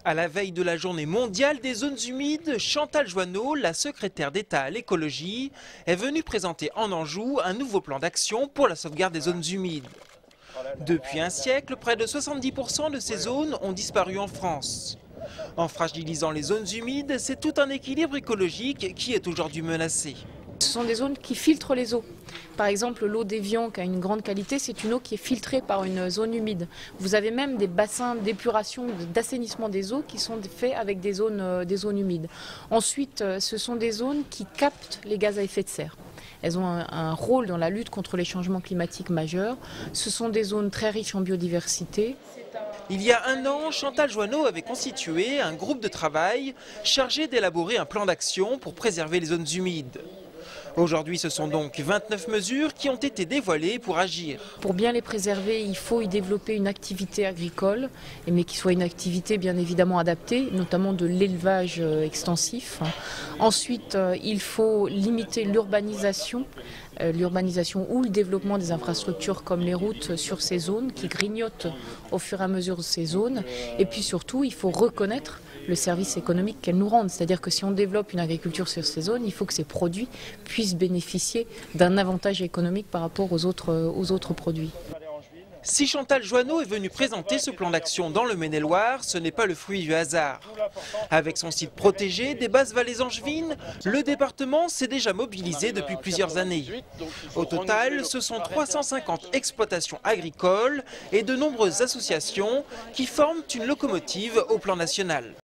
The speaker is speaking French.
À la veille de la journée mondiale des zones humides, Chantal Joanneau, la secrétaire d'État à l'écologie, est venue présenter en Anjou un nouveau plan d'action pour la sauvegarde des zones humides. Depuis un siècle, près de 70% de ces zones ont disparu en France. En fragilisant les zones humides, c'est tout un équilibre écologique qui est aujourd'hui menacé. Ce sont des zones qui filtrent les eaux. Par exemple, l'eau d'Évian, qui a une grande qualité, c'est une eau qui est filtrée par une zone humide. Vous avez même des bassins d'épuration, d'assainissement des eaux qui sont faits avec des zones humides. Ensuite, ce sont des zones qui captent les gaz à effet de serre. Elles ont un rôle dans la lutte contre les changements climatiques majeurs. Ce sont des zones très riches en biodiversité. Il y a un an, Chantal Joanneau avait constitué un groupe de travail chargé d'élaborer un plan d'action pour préserver les zones humides. Aujourd'hui, ce sont donc 29 mesures qui ont été dévoilées pour agir. Pour bien les préserver, il faut y développer une activité agricole, mais qui soit une activité bien évidemment adaptée, notamment de l'élevage extensif. Ensuite, il faut limiter l'urbanisation ou le développement des infrastructures comme les routes sur ces zones qui grignotent au fur et à mesure de ces zones. Et puis surtout, il faut reconnaître le service économique qu'elles nous rendent. C'est-à-dire que si on développe une agriculture sur ces zones, il faut que ces produits puissent bénéficier d'un avantage économique par rapport aux autres produits. Si Chantal Joanneau est venue présenter ce plan d'action dans le Maine-et-Loire, ce n'est pas le fruit du hasard. Avec son site protégé des Basses-Vallées angevines, le département s'est déjà mobilisé depuis plusieurs années. Au total, ce sont 350 exploitations agricoles et de nombreuses associations qui forment une locomotive au plan national.